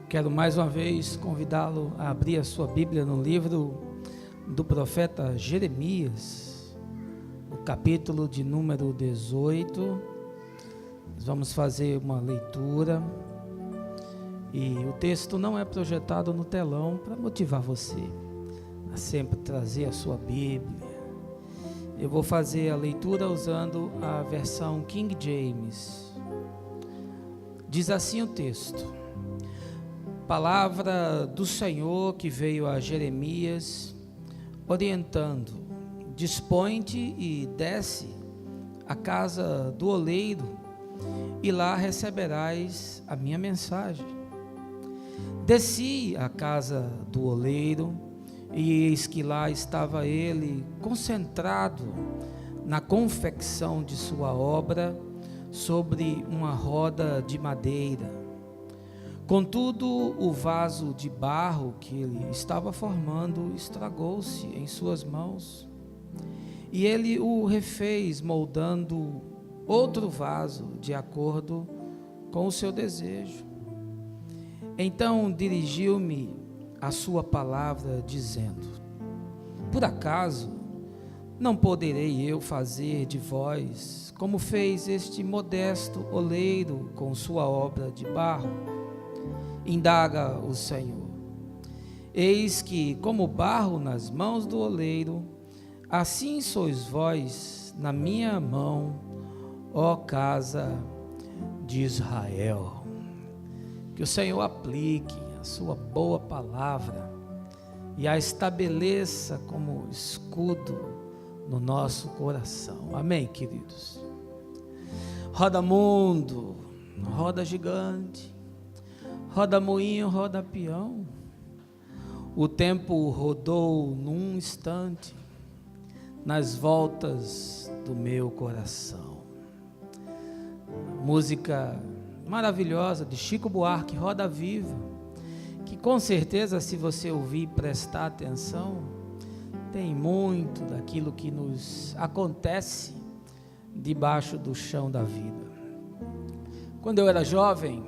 Quero mais uma vez convidá-lo a abrir a sua Bíblia no livro do profeta Jeremias, no capítulo de número 18. Nós vamos fazer uma leitura e o texto não é projetado no telão para motivar você a sempre trazer a sua Bíblia. Eu vou fazer a leitura usando a versão King James. Diz assim o texto: palavra do Senhor que veio a Jeremias, orientando: dispõe-te e desce à casa do oleiro, e lá receberás a minha mensagem. Desci à casa do oleiro, e eis que lá estava ele, concentrado na confecção de sua obra, sobre uma roda de madeira. Contudo, o vaso de barro que ele estava formando estragou-se em suas mãos, e ele o refez, moldando outro vaso de acordo com o seu desejo. Então dirigiu-me a sua palavra, dizendo: por acaso não poderei eu fazer de vós como fez este modesto oleiro com sua obra de barro? Indaga o Senhor. Eis que, como barro nas mãos do oleiro, assim sois vós na minha mão, ó casa de Israel. Que o Senhor aplique a sua boa palavra e a estabeleça como escudo no nosso coração. Amém, queridos? Roda mundo, roda gigante, roda moinho, roda peão. O tempo rodou num instante nas voltas do meu coração. Música maravilhosa de Chico Buarque, Roda Viva, que com certeza, se você ouvir e prestar atenção, tem muito daquilo que nos acontece debaixo do chão da vida. Quando eu era jovem,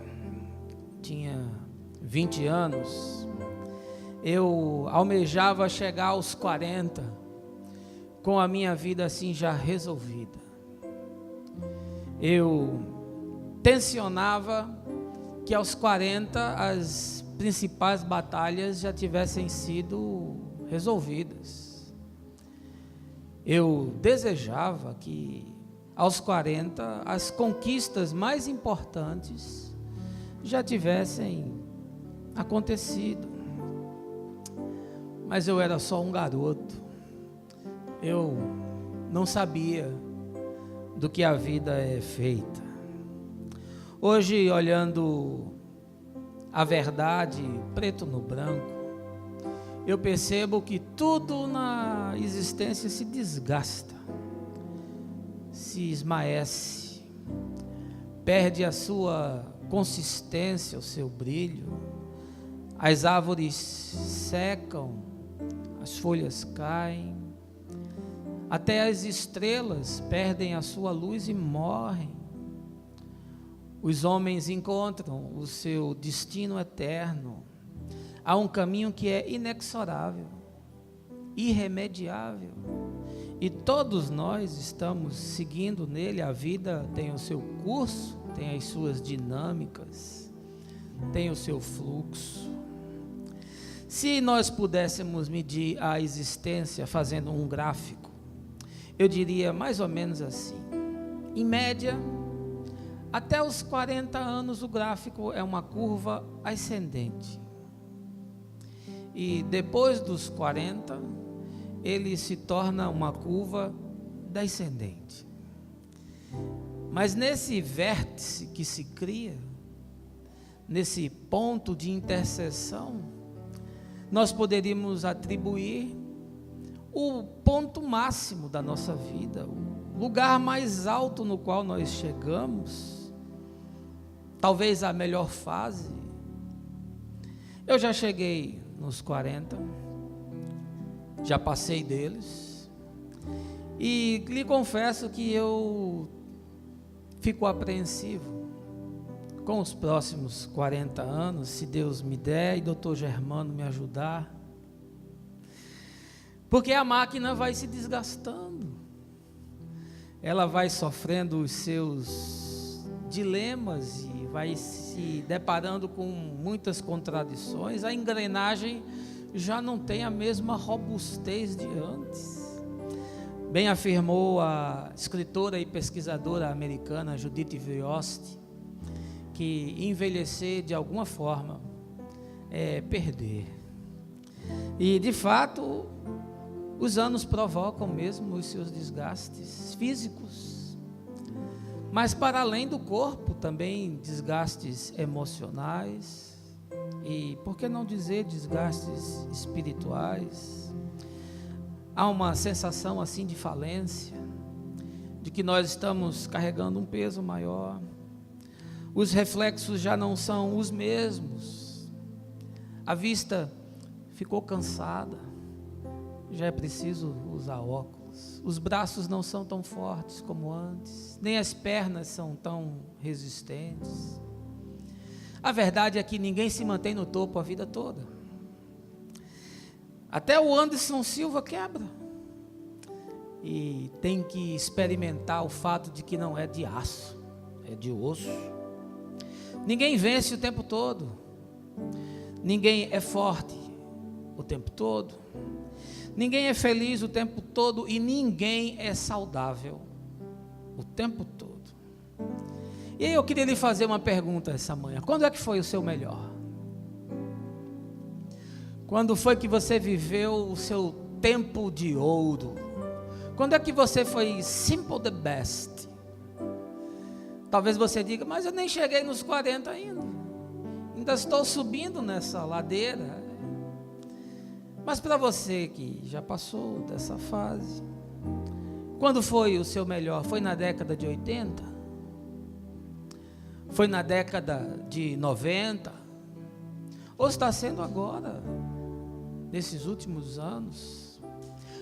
tinha 20 anos, eu almejava chegar aos 40 com a minha vida assim já resolvida. Eu tensionava que aos 40 as principais batalhas já tivessem sido resolvidas. Eu desejava que aos 40 as conquistas mais importantes já tivessem acontecido. Mas eu era só um garoto. Eu não sabia do que a vida é feita. Hoje, olhando a verdade preto no branco, eu percebo que tudo na existência se desgasta, se esmaece, perde a sua consistência, o seu brilho. As árvores secam, as folhas caem, até as estrelas perdem a sua luz e morrem. Os homens encontram o seu destino eterno. Há um caminho que é inexorável, irremediável, e todos nós estamos seguindo nele. A vida tem o seu curso, tem as suas dinâmicas, tem o seu fluxo. Se nós pudéssemos medir a existência fazendo um gráfico, eu diria mais ou menos assim: em média, até os 40 anos o gráfico é uma curva ascendente, e depois dos 40 ele se torna uma curva descendente. Mas nesse vértice que se cria, nesse ponto de interseção, nós poderíamos atribuir o ponto máximo da nossa vida, o lugar mais alto no qual nós chegamos, talvez a melhor fase. Eu já cheguei nos 40, já passei deles, e lhe confesso que eu fico apreensivo com os próximos 40 anos, se Deus me der e Dr. Germano me ajudar. Porque a máquina vai se desgastando, ela vai sofrendo os seus dilemas e vai se deparando com muitas contradições. A engrenagem já não tem a mesma robustez de antes. Bem afirmou a escritora e pesquisadora americana Judith Viost, que envelhecer de alguma forma é perder. E de fato, os anos provocam mesmo os seus desgastes físicos, mas para além do corpo também desgastes emocionais e, por que não dizer, desgastes espirituais. Há uma sensação assim de falência, de que nós estamos carregando um peso maior. Os reflexos já não são os mesmos, a vista ficou cansada, já é preciso usar óculos, os braços não são tão fortes como antes, nem as pernas são tão resistentes. A verdade é que ninguém se mantém no topo a vida toda. Até o Anderson Silva quebra e tem que experimentar o fato de que não é de aço, é de osso. Ninguém vence o tempo todo, ninguém é forte o tempo todo, ninguém é feliz o tempo todo e ninguém é saudável o tempo todo. E aí eu queria lhe fazer uma pergunta essa manhã: quando é que foi o seu melhor? Quando foi que você viveu o seu tempo de ouro? Quando é que você foi simple the best? Talvez você diga, mas eu nem cheguei nos 40 ainda estou subindo nessa ladeira. Mas para você que já passou dessa fase, quando foi o seu melhor? Foi na década de 80? Foi na década de 90? Ou está sendo agora, nesses últimos anos?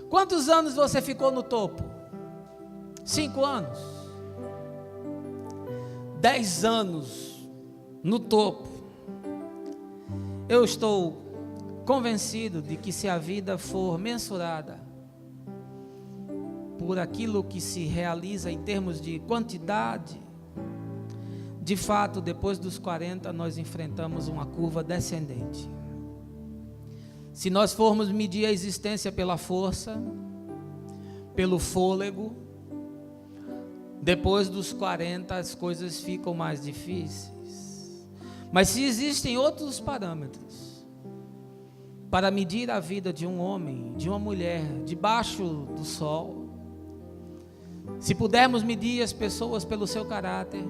Quantos anos você ficou no topo? 5 anos? 10 anos no topo? Eu estou convencido de que se a vida for mensurada por aquilo que se realiza em termos de quantidade, de fato, depois dos 40 nós enfrentamos uma curva descendente. Se nós formos medir a existência pela força, pelo fôlego, depois dos 40 as coisas ficam mais difíceis. Mas se existem outros parâmetros para medir a vida de um homem, de uma mulher, debaixo do sol, se pudermos medir as pessoas pelo seu caráter,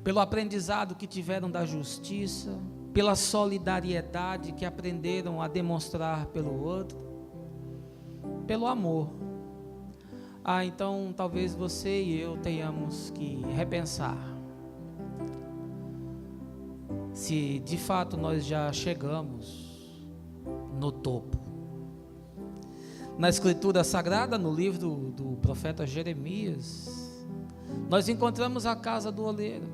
pelo aprendizado que tiveram da justiça, pela solidariedade que aprenderam a demonstrar pelo outro, pelo amor, então talvez você e eu tenhamos que repensar se de fato nós já chegamos no topo. Na Escritura Sagrada, no livro do profeta Jeremias, nós encontramos a casa do oleiro.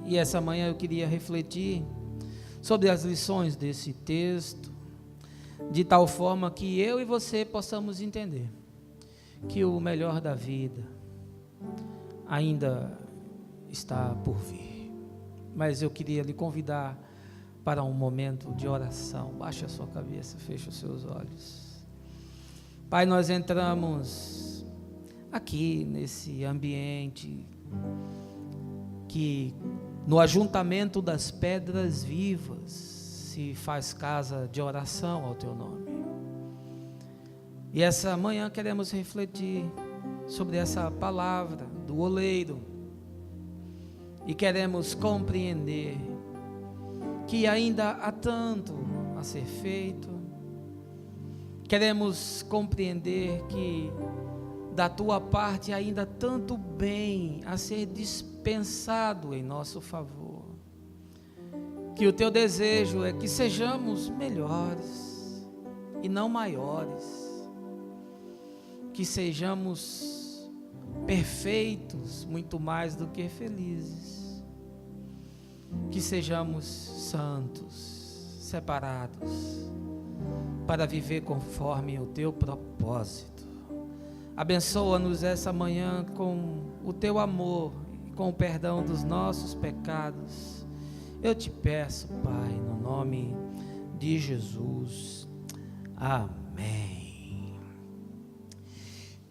E essa manhã eu queria refletir sobre as lições desse texto, de tal forma que eu e você possamos entender que o melhor da vida ainda está por vir. Mas eu queria lhe convidar para um momento de oração. Baixe a sua cabeça, feche os seus olhos. Pai, nós entramos aqui nesse ambiente que no ajuntamento das pedras vivas se faz casa de oração ao Teu nome. E essa manhã queremos refletir sobre essa palavra do oleiro e queremos compreender que ainda há tanto a ser feito. Queremos compreender que da Tua parte ainda há tanto bem a ser dispensado em nosso favor, que o Teu desejo é que sejamos melhores e não maiores, que sejamos perfeitos, muito mais do que felizes. Que sejamos santos, separados, para viver conforme o teu propósito. Abençoa-nos essa manhã com o teu amor e com o perdão dos nossos pecados. Eu te peço, Pai, no nome de Jesus. Amém.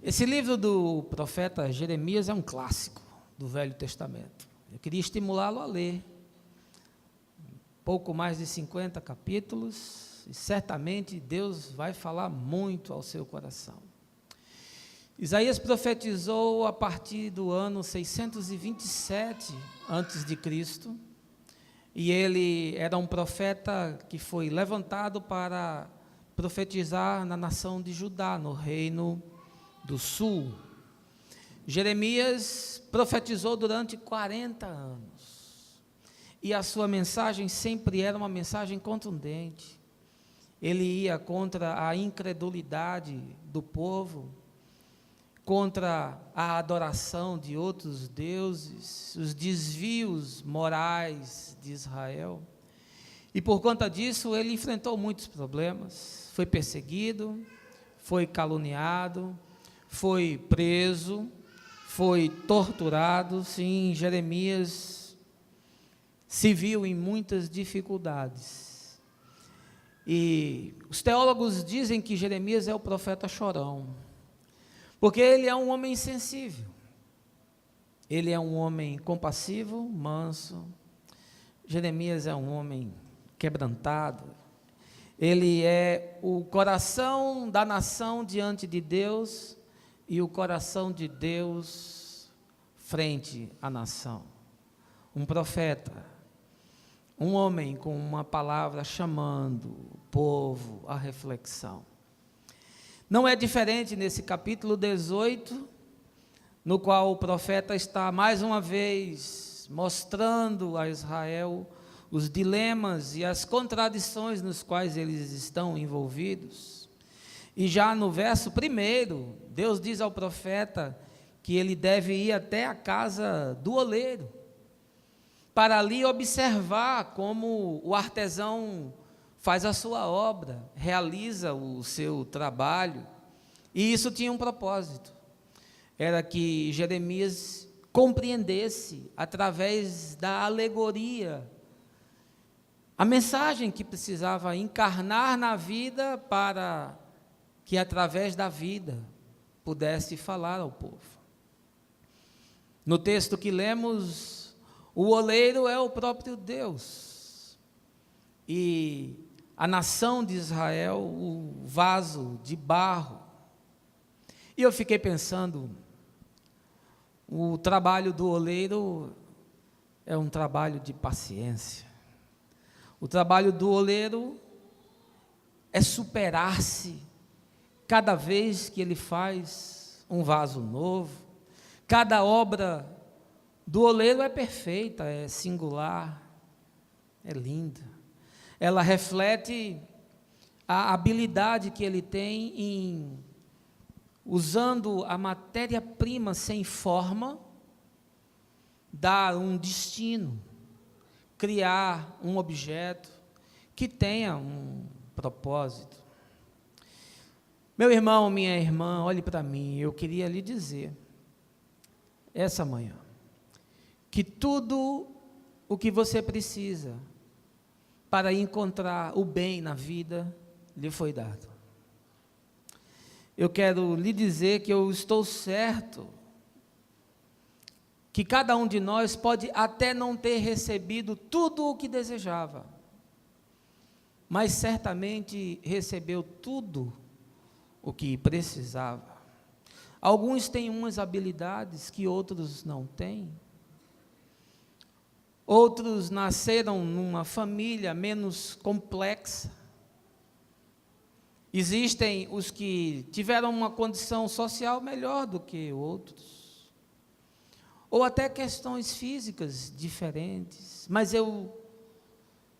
Esse livro do profeta Jeremias é um clássico do Velho Testamento. Eu queria estimulá-lo a ler. Pouco mais de 50 capítulos, e certamente Deus vai falar muito ao seu coração. Isaías profetizou a partir do ano 627 a.C., e ele era um profeta que foi levantado para profetizar na nação de Judá, no reino do sul. Jeremias profetizou durante 40 anos, e a sua mensagem sempre era uma mensagem contundente. Ele ia contra a incredulidade do povo, contra a adoração de outros deuses, os desvios morais de Israel. E por conta disso, ele enfrentou muitos problemas. Foi perseguido, foi caluniado, foi preso, foi torturado. Sim, Jeremias se viu em muitas dificuldades. E os teólogos dizem que Jeremias é o profeta chorão, porque ele é um homem sensível, ele é um homem compassivo, manso. Jeremias é um homem quebrantado, ele é o coração da nação diante de Deus e o coração de Deus frente à nação. Um profeta, um homem com uma palavra chamando o povo à reflexão. Não é diferente nesse capítulo 18, no qual o profeta está mais uma vez mostrando a Israel os dilemas e as contradições nos quais eles estão envolvidos. E já no verso 1, Deus diz ao profeta que ele deve ir até a casa do oleiro, para ali observar como o artesão faz a sua obra, realiza o seu trabalho. E isso tinha um propósito, era que Jeremias compreendesse, através da alegoria, a mensagem que precisava encarnar na vida, para que através da vida pudesse falar ao povo. No texto que lemos, o oleiro é o próprio Deus, e a nação de Israel, o vaso de barro. E eu fiquei pensando, o trabalho do oleiro é um trabalho de paciência. O trabalho do oleiro é superar-se cada vez que ele faz um vaso novo. Cada obra do oleiro é perfeita, é singular, é linda. Ela reflete a habilidade que ele tem em, usando a matéria-prima sem forma, dar um destino, criar um objeto que tenha um propósito. Meu irmão, minha irmã, olhe para mim, eu queria lhe dizer, essa manhã, que tudo o que você precisa para encontrar o bem na vida, lhe foi dado. Eu quero lhe dizer que eu estou certo, que cada um de nós pode até não ter recebido tudo o que desejava, mas certamente recebeu tudo o que precisava. Alguns têm umas habilidades que outros não têm. Outros nasceram numa família menos complexa. Existem os que tiveram uma condição social melhor do que outros. Ou até questões físicas diferentes. Mas eu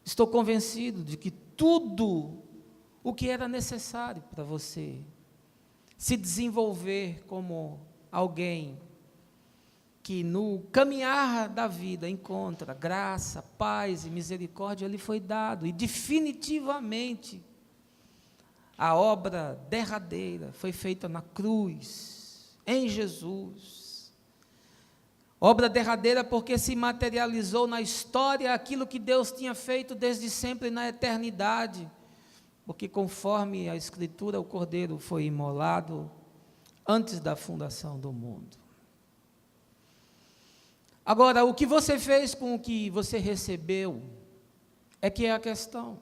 estou convencido de que tudo o que era necessário para você se desenvolver como alguém que no caminhar da vida encontra graça, paz e misericórdia, lhe foi dado, e definitivamente a obra derradeira foi feita na cruz, em Jesus. Obra derradeira porque se materializou na história aquilo que Deus tinha feito desde sempre na eternidade, porque conforme a Escritura, o Cordeiro foi imolado antes da fundação do mundo. Agora, o que você fez com o que você recebeu é que é a questão.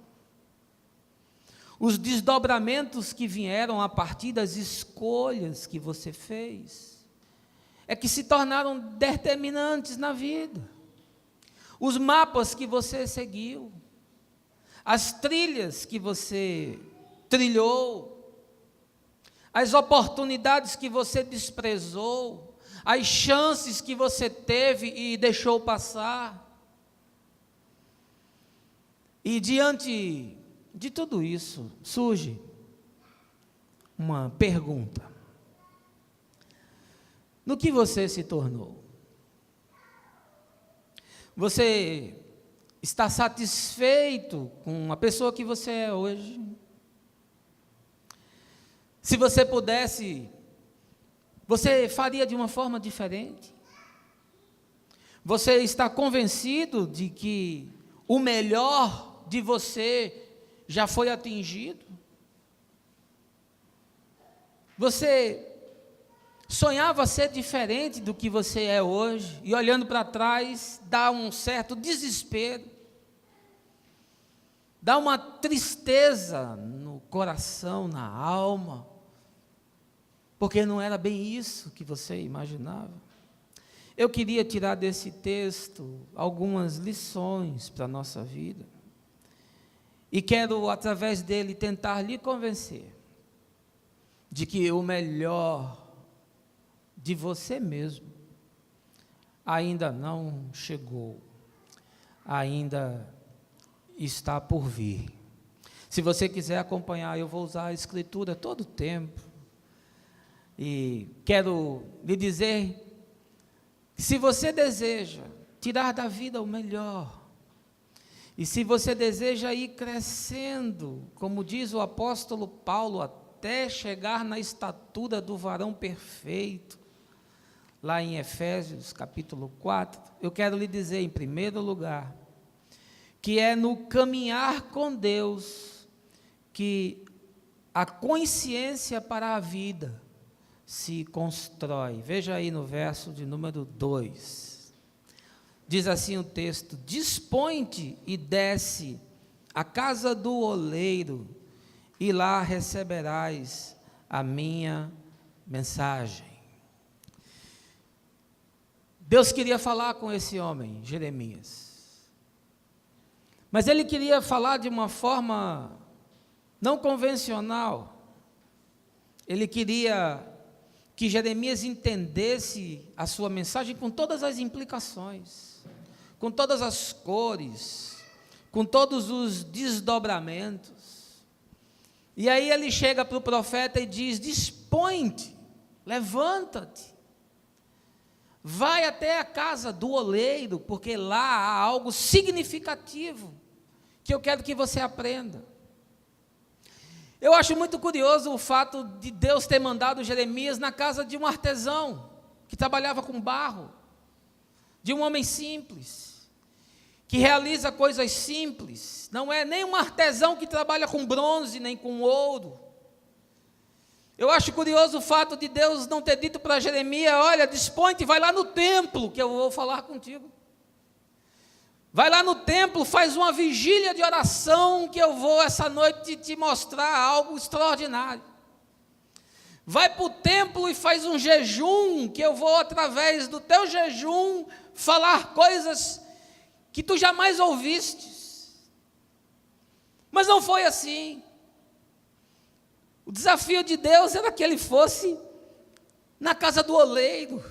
Os desdobramentos que vieram a partir das escolhas que você fez é que se tornaram determinantes na vida. Os mapas que você seguiu, as trilhas que você trilhou, as oportunidades que você desprezou, as chances que você teve e deixou passar. E diante de tudo isso, surge uma pergunta: no que você se tornou? Você está satisfeito com a pessoa que você é hoje? Se você pudesse, você faria de uma forma diferente? Você está convencido de que o melhor de você já foi atingido? Você sonhava ser diferente do que você é hoje, e olhando para trás, dá um certo desespero, dá uma tristeza no coração, na alma, porque não era bem isso que você imaginava. Eu queria tirar desse texto algumas lições para a nossa vida, e quero, através dele, tentar lhe convencer de que o melhor de você mesmo ainda não chegou, ainda está por vir. Se você quiser acompanhar, eu vou usar a Escritura todo o tempo, e quero lhe dizer que se você deseja tirar da vida o melhor, e se você deseja ir crescendo, como diz o apóstolo Paulo, até chegar na estatura do varão perfeito, lá em Efésios capítulo 4, eu quero lhe dizer, em primeiro lugar, que é no caminhar com Deus que a consciência para a vida se constrói. Veja aí no verso de número 2, diz assim o texto: dispõe-te e desce à casa do oleiro, e lá receberás a minha mensagem. Deus queria falar com esse homem, Jeremias, mas ele queria falar de uma forma não convencional. Ele queria que Jeremias entendesse a sua mensagem com todas as implicações, com todas as cores, com todos os desdobramentos. E aí ele chega para o profeta e diz: dispõe-te, levanta-te, vai até a casa do oleiro, porque lá há algo significativo que eu quero que você aprenda. Eu acho muito curioso o fato de Deus ter mandado Jeremias na casa de um artesão, que trabalhava com barro, de um homem simples, que realiza coisas simples, não é nem um artesão que trabalha com bronze, nem com ouro. Eu acho curioso o fato de Deus não ter dito para Jeremias: olha, dispõe-te, vai lá no templo, que eu vou falar contigo. Vai lá no templo, faz uma vigília de oração, que eu vou essa noite te mostrar algo extraordinário. Vai para o templo e faz um jejum, que eu vou, através do teu jejum, falar coisas que tu jamais ouvistes. Mas não foi assim. O desafio de Deus era que ele fosse na casa do oleiro.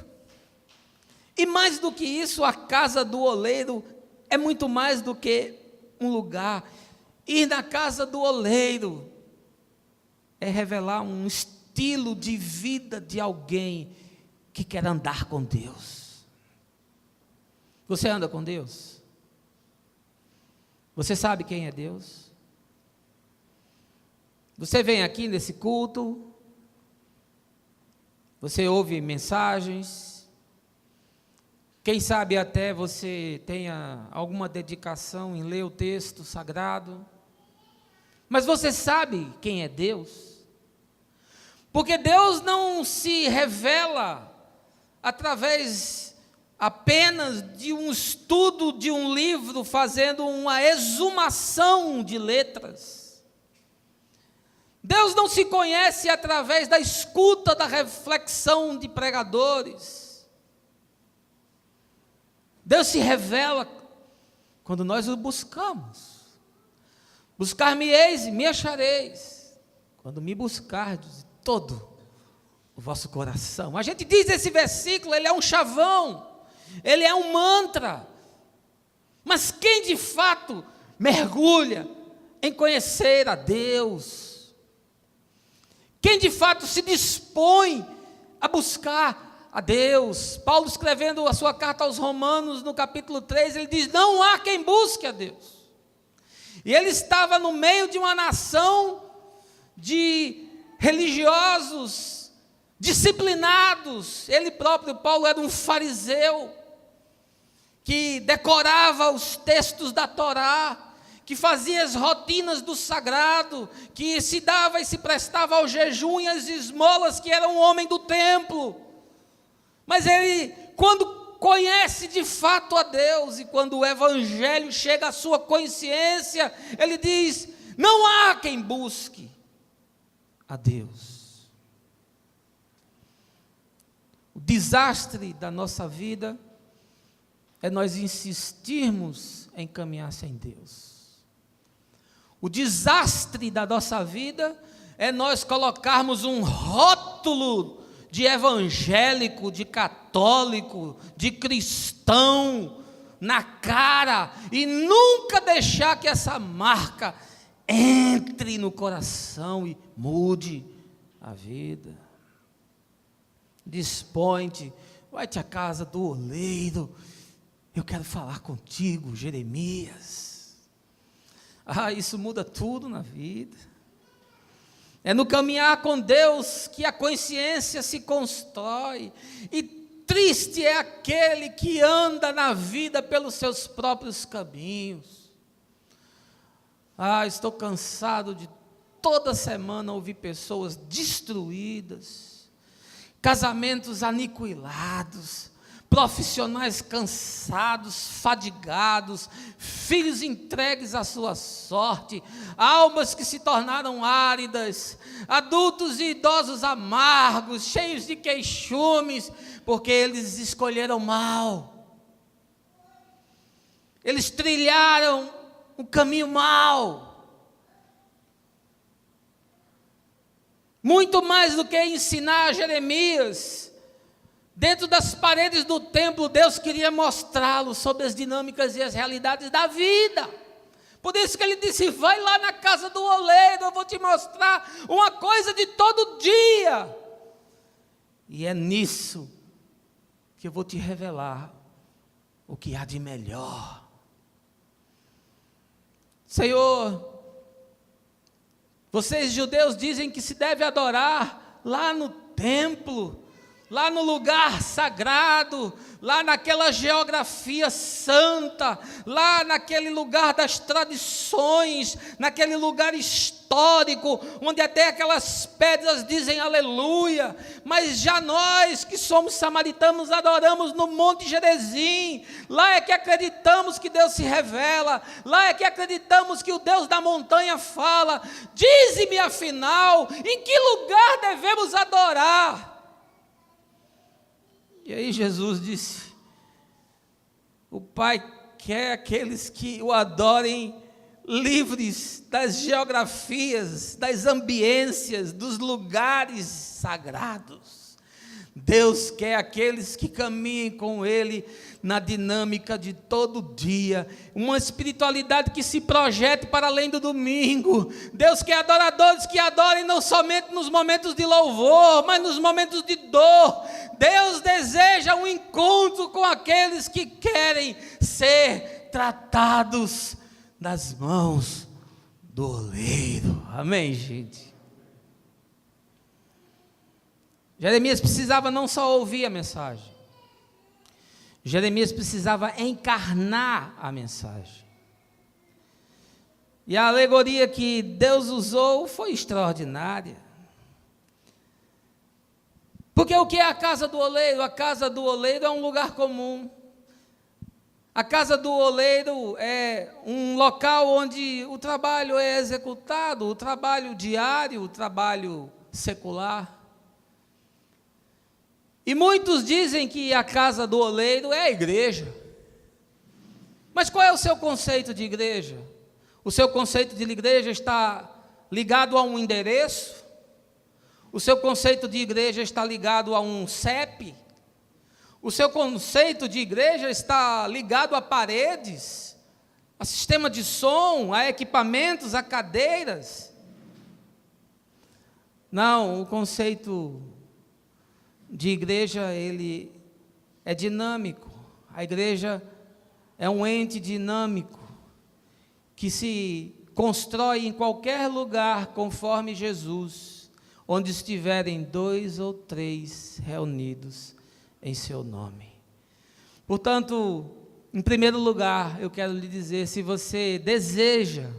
E mais do que isso, a casa do oleiro é muito mais do que um lugar. Ir na casa do oleiro é revelar um estilo de vida de alguém que quer andar com Deus. Você anda com Deus? Você sabe quem é Deus? Você vem aqui nesse culto, você ouve mensagens, quem sabe até você tenha alguma dedicação em ler o texto sagrado, mas você sabe quem é Deus? Porque Deus não se revela através apenas de um estudo de um livro, fazendo uma exumação de letras. Deus não se conhece através da escuta, da reflexão de pregadores. Deus se revela quando nós o buscamos. Buscar-me-eis e me achareis, quando me buscardes de todo o vosso coração. A gente diz esse versículo, ele é um chavão, ele é um mantra, mas quem de fato mergulha em conhecer a Deus, quem de fato se dispõe a buscar a Deus? Paulo, escrevendo a sua carta aos Romanos, no capítulo 3, ele diz: não há quem busque a Deus. E ele estava no meio de uma nação de religiosos, disciplinados. Ele próprio, Paulo, era um fariseu, que decorava os textos da Torá, que fazia as rotinas do sagrado, que se dava e se prestava ao jejum e às esmolas, que era um homem do templo. Mas ele, quando conhece de fato a Deus, e quando o evangelho chega à sua consciência, ele diz: não há quem busque a Deus. O desastre da nossa vida é nós insistirmos em caminhar sem Deus. O desastre da nossa vida é nós colocarmos um rótulo de evangélico, de católico, de cristão na cara, e nunca deixar que essa marca entre no coração e mude a vida. Dispõe-te, vai-te à casa do oleiro, eu quero falar contigo, Jeremias. Isso muda tudo na vida. É no caminhar com Deus que a consciência se constrói, e triste é aquele que anda na vida pelos seus próprios caminhos. Estou cansado de toda semana ouvir pessoas destruídas, casamentos aniquilados, profissionais cansados, fadigados, filhos entregues à sua sorte, almas que se tornaram áridas, adultos e idosos amargos, cheios de queixumes, porque eles escolheram mal, eles trilharam um caminho mau. Muito mais do que ensinar a Jeremias, dentro das paredes do templo, Deus queria mostrá-lo sobre as dinâmicas e as realidades da vida. Por isso que ele disse: vai lá na casa do oleiro, eu vou te mostrar uma coisa de todo dia. E é nisso que eu vou te revelar o que há de melhor. Senhor, vocês judeus dizem que se deve adorar lá no templo, lá no lugar sagrado, lá naquela geografia santa, lá naquele lugar das tradições, naquele lugar histórico, onde até aquelas pedras dizem aleluia. Mas já nós que somos samaritanos adoramos no Monte Gerizim. Lá é que acreditamos que Deus se revela, lá é que acreditamos que o Deus da montanha fala. Dize-me afinal, em que lugar devemos adorar? E aí Jesus disse: o Pai quer aqueles que o adorem livres das geografias, das ambiências, dos lugares sagrados. Deus quer aqueles que caminhem com Ele na dinâmica de todo dia, uma espiritualidade que se projete para além do domingo. Deus quer adoradores que adorem não somente nos momentos de louvor, mas nos momentos de dor. Deus deseja um encontro com aqueles que querem ser tratados nas mãos do oleiro. Amém, gente? Jeremias precisava não só ouvir a mensagem, Jeremias precisava encarnar a mensagem. E a alegoria que Deus usou foi extraordinária. Porque o que é a casa do oleiro? A casa do oleiro é um lugar comum. A casa do oleiro é um local onde o trabalho é executado, o trabalho diário, o trabalho secular. E muitos dizem que a casa do oleiro é a igreja. Mas qual é o seu conceito de igreja? O seu conceito de igreja está ligado a um endereço? O seu conceito de igreja está ligado a um CEP? O seu conceito de igreja está ligado a paredes, a sistema de som, a equipamentos, a cadeiras? Não, o conceito de igreja, ele é dinâmico. A igreja é um ente dinâmico que se constrói em qualquer lugar conforme Jesus, onde estiverem 2 ou 3 reunidos em seu nome. Portanto, em primeiro lugar, eu quero lhe dizer, se você deseja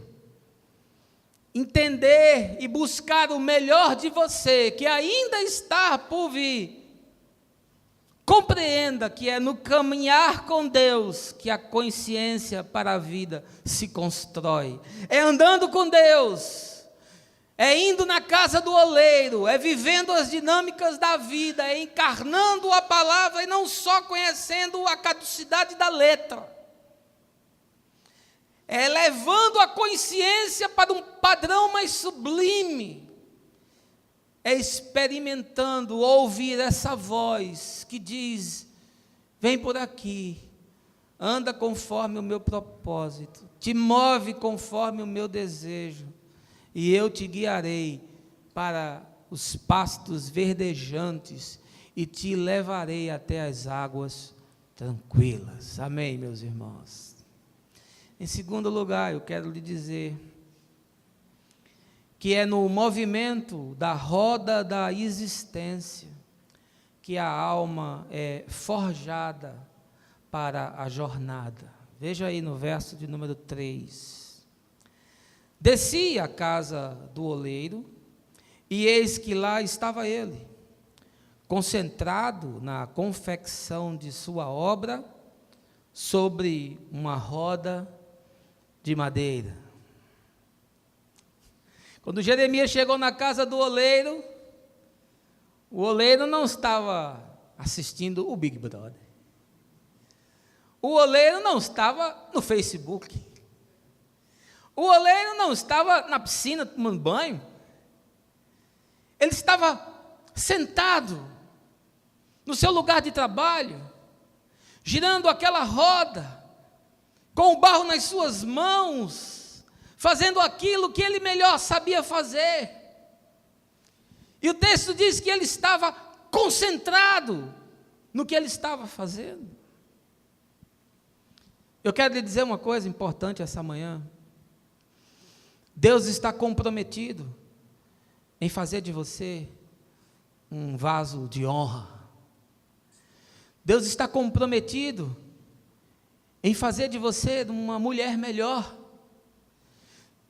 entender e buscar o melhor de você, que ainda está por vir, compreenda que é no caminhar com Deus que a consciência para a vida se constrói. É andando com Deus, é indo na casa do oleiro, é vivendo as dinâmicas da vida, é encarnando a palavra e não só conhecendo a caducidade da letra. É levando a consciência para um padrão mais sublime. É experimentando ouvir essa voz que diz: vem por aqui, anda conforme o meu propósito, te move conforme o meu desejo, e eu te guiarei para os pastos verdejantes e te levarei até as águas tranquilas. Amém, meus irmãos? Em segundo lugar, eu quero lhe dizer que é no movimento da roda da existência que a alma é forjada para a jornada. Veja aí no verso de número 3. Desci à casa do oleiro, e eis que lá estava ele, concentrado na confecção de sua obra, sobre uma roda de madeira. Quando Jeremias chegou na casa do oleiro, o oleiro não estava assistindo o Big Brother. O oleiro não estava no Facebook. O oleiro não estava na piscina tomando banho. Ele estava sentado no seu lugar de trabalho, girando aquela roda, com o barro nas suas mãos, fazendo aquilo que ele melhor sabia fazer. E o texto diz que ele estava concentrado no que ele estava fazendo. Eu quero lhe dizer uma coisa importante essa manhã. Deus está comprometido em fazer de você um vaso de honra. Deus está comprometido em fazer de você uma mulher melhor.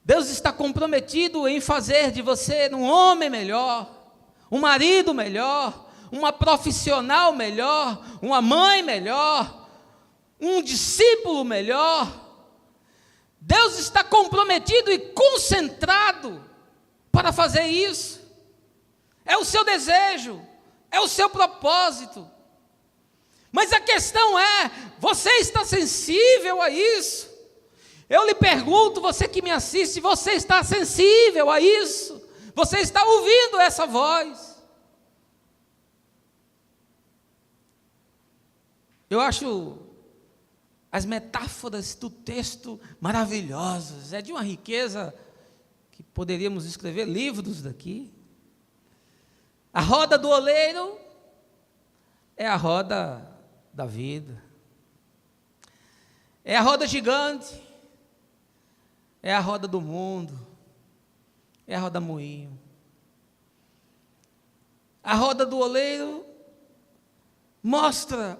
Deus está comprometido em fazer de você um homem melhor, um marido melhor, uma profissional melhor, uma mãe melhor, um discípulo melhor. Deus está comprometido e concentrado para fazer isso. É o seu desejo, é o seu propósito. Mas a questão é, você está sensível a isso? Eu lhe pergunto, você que me assiste, você está sensível a isso? Você está ouvindo essa voz? Eu acho as metáforas do texto maravilhosas, é de uma riqueza que poderíamos escrever livros daqui. A roda do oleiro é a roda da vida, é a roda gigante, é a roda do mundo, é a roda moinho. A roda do oleiro mostra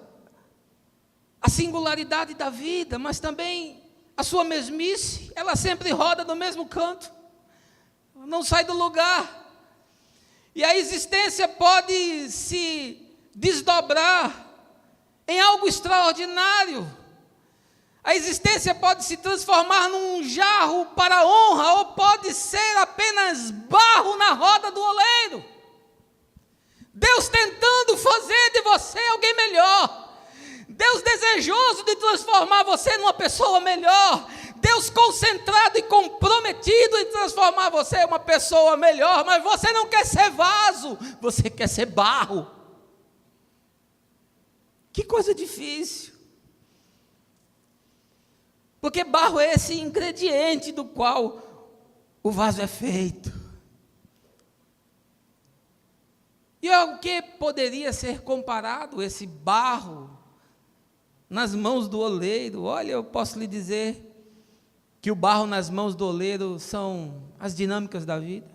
a singularidade da vida, mas também a sua mesmice. Ela sempre roda no mesmo canto, não sai do lugar. E a existência pode se desdobrar em algo extraordinário. A existência pode se transformar num jarro para a honra, ou pode ser apenas barro na roda do oleiro. Deus tentando fazer de você alguém melhor. Deus desejoso de transformar você numa pessoa melhor. Deus concentrado e comprometido em transformar você em uma pessoa melhor. Mas você não quer ser vaso, você quer ser barro. Que coisa difícil. Porque barro é esse ingrediente do qual o vaso é feito. E ao que poderia ser comparado esse barro nas mãos do oleiro? Olha, eu posso lhe dizer que o barro nas mãos do oleiro são as dinâmicas da vida.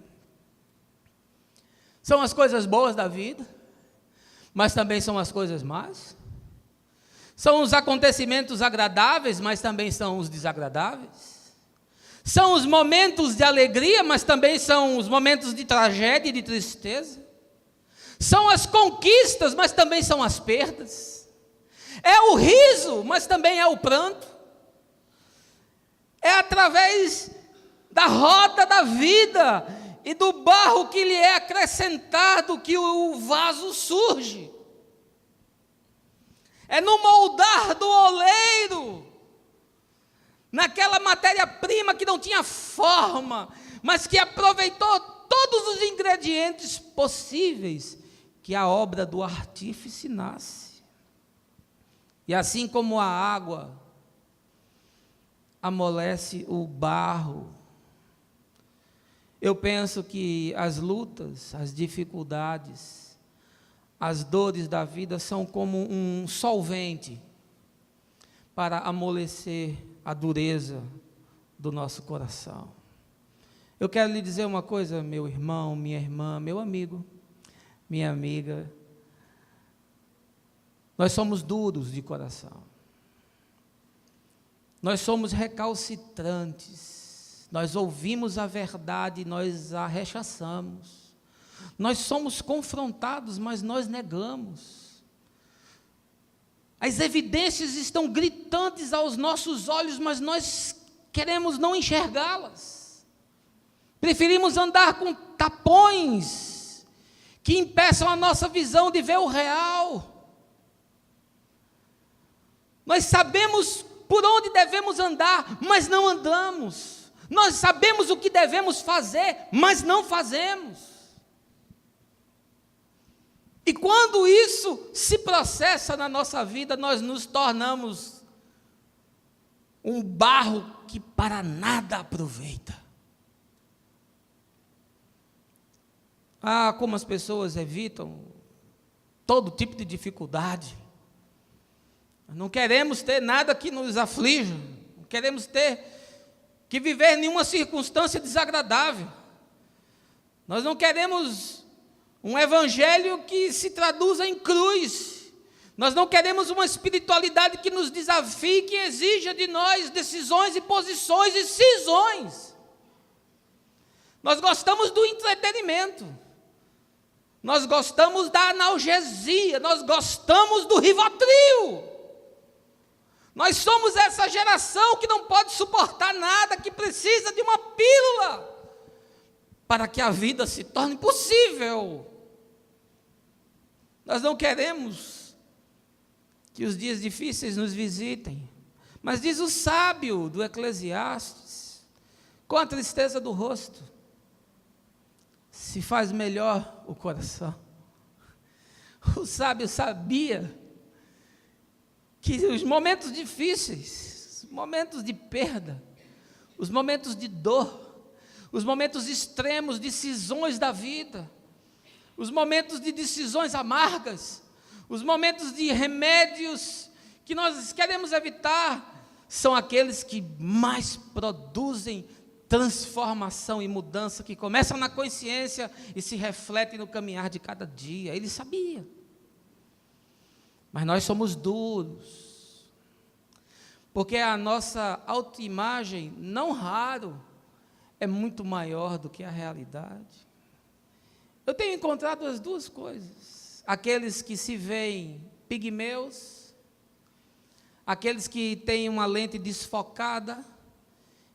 São as coisas boas da vida, mas também são as coisas más. São os acontecimentos agradáveis, mas também são os desagradáveis. São os momentos de alegria, mas também são os momentos de tragédia e de tristeza. São as conquistas, mas também são as perdas. É o riso, mas também é o pranto. É através da roda da vida e do barro que lhe é acrescentado que o vaso surge. É no moldar do oleiro, naquela matéria-prima que não tinha forma, mas que aproveitou todos os ingredientes possíveis, que a obra do artífice nasce. E assim como a água amolece o barro, eu penso que as lutas, as dificuldades, as dores da vida são como um solvente para amolecer a dureza do nosso coração. Eu quero lhe dizer uma coisa, meu irmão, minha irmã, meu amigo, minha amiga. Nós somos duros de coração. Nós somos recalcitrantes. Nós ouvimos a verdade e nós a rechaçamos. Nós somos confrontados, mas nós negamos. As evidências estão gritantes aos nossos olhos, mas nós queremos não enxergá-las. Preferimos andar com tapões que impeçam a nossa visão de ver o real. Nós sabemos por onde devemos andar, mas não andamos. Nós sabemos o que devemos fazer, mas não fazemos. E quando isso se processa na nossa vida, nós nos tornamos um barro que para nada aproveita. Ah, como as pessoas evitam todo tipo de dificuldade. Não queremos ter nada que nos aflija, não queremos ter que viver nenhuma circunstância desagradável. Nós não queremos um evangelho que se traduza em cruz. Nós não queremos uma espiritualidade que nos desafie, que exija de nós decisões e posições e cisões. Nós gostamos do entretenimento. Nós gostamos da analgesia, nós gostamos do Rivotril. Nós somos essa geração que não pode suportar nada, que precisa de uma pílula para que a vida se torne possível. Nós não queremos que os dias difíceis nos visitem, mas diz o sábio do Eclesiastes, com a tristeza do rosto, se faz melhor o coração. O sábio sabia que os momentos difíceis, os momentos de perda, os momentos de dor, os momentos extremos, decisões da vida, os momentos de decisões amargas, os momentos de remédios que nós queremos evitar, são aqueles que mais produzem transformação e mudança, que começam na consciência e se refletem no caminhar de cada dia. Ele sabia. Mas nós somos duros, porque a nossa autoimagem, não raro, é muito maior do que a realidade. Eu tenho encontrado as duas coisas: aqueles que se veem pigmeus, aqueles que têm uma lente desfocada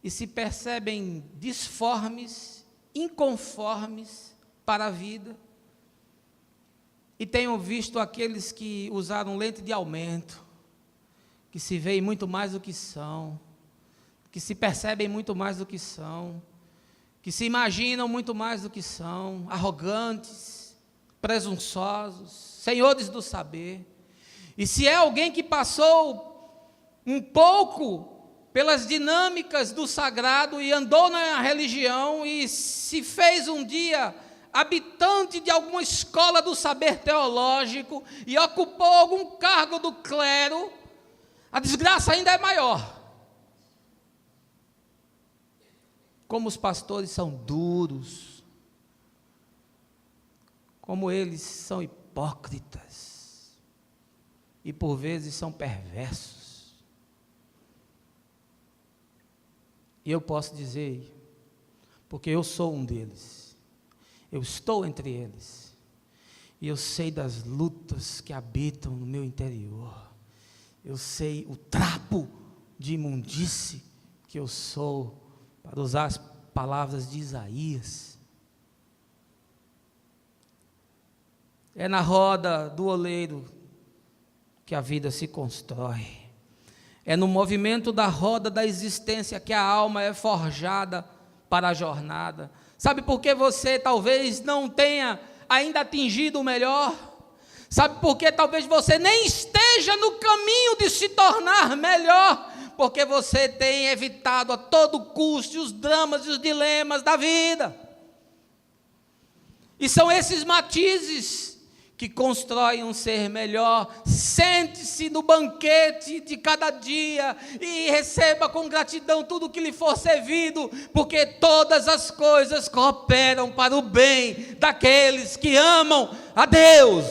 e se percebem disformes, inconformes para a vida, e tenho visto aqueles que usaram lente de aumento, que se veem muito mais do que são, que se percebem muito mais do que são, que se imaginam muito mais do que são, arrogantes, presunçosos, senhores do saber. E se é alguém que passou um pouco pelas dinâmicas do sagrado e andou na religião e se fez um dia habitante de alguma escola do saber teológico e ocupou algum cargo do clero, a desgraça ainda é maior. Como os pastores são duros, como eles são hipócritas e por vezes são perversos. E eu posso dizer, porque eu sou um deles, eu estou entre eles, e eu sei das lutas que habitam no meu interior, eu sei o trapo de imundície que eu sou, para usar as palavras de Isaías. É na roda do oleiro que a vida se constrói. É no movimento da roda da existência que a alma é forjada para a jornada. Sabe por que você talvez não tenha ainda atingido o melhor? Sabe por que talvez você nem esteja no caminho de se tornar melhor? Porque você tem evitado a todo custo os dramas e os dilemas da vida. E são esses matizes que constroem um ser melhor. Sente-se no banquete de cada dia e receba com gratidão tudo que lhe for servido, porque todas as coisas cooperam para o bem daqueles que amam a Deus.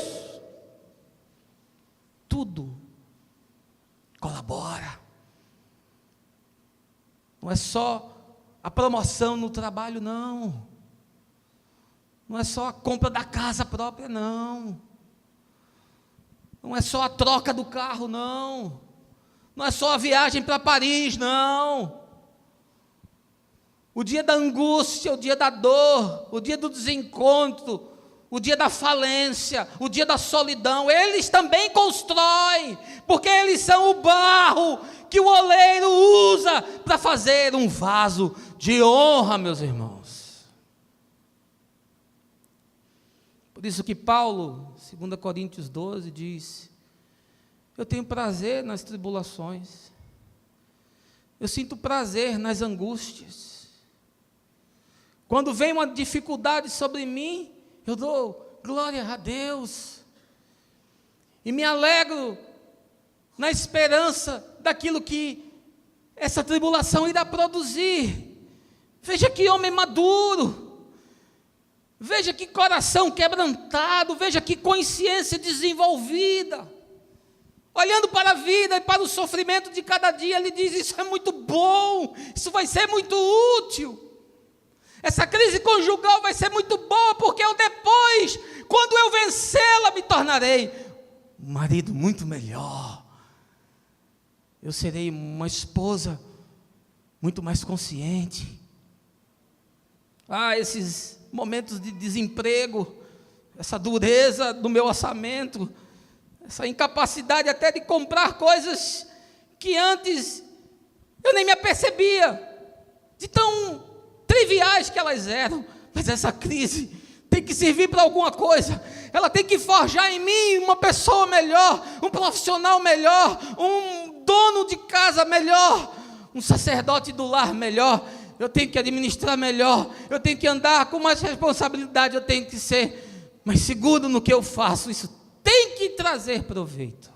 Tudo colabora. Não é só a promoção no trabalho, não. Não é só a compra da casa própria, não. Não é só a troca do carro, não. Não é só a viagem para Paris, não. O dia da angústia, o dia da dor, o dia do desencontro, o dia da falência, o dia da solidão, eles também constroem, porque eles são o barro que o oleiro usa para fazer um vaso de honra, meus irmãos. Por isso que Paulo, 2 Coríntios 12, diz: eu tenho prazer nas tribulações, eu sinto prazer nas angústias. Quando vem uma dificuldade sobre mim, eu dou glória a Deus, e me alegro na esperança daquilo que essa tribulação irá produzir. Veja que homem maduro, veja que coração quebrantado, veja que consciência desenvolvida, olhando para a vida e para o sofrimento de cada dia. Ele diz: isso é muito bom, isso vai ser muito útil, essa crise conjugal vai ser muito boa, porque eu depois, quando eu vencê-la, me tornarei um marido muito melhor, eu serei uma esposa muito mais consciente. Esses momentos de desemprego, essa dureza do meu orçamento, essa incapacidade até de comprar coisas que antes eu nem me apercebia, de tão triviais que elas eram, mas essa crise tem que servir para alguma coisa. ela tem que forjar em mim uma pessoa melhor, um profissional melhor, um dono de casa melhor, um sacerdote do lar melhor. Eu tenho que administrar melhor, eu tenho que andar com mais responsabilidade, eu tenho que ser mais seguro no que eu faço. Isso tem que trazer proveito.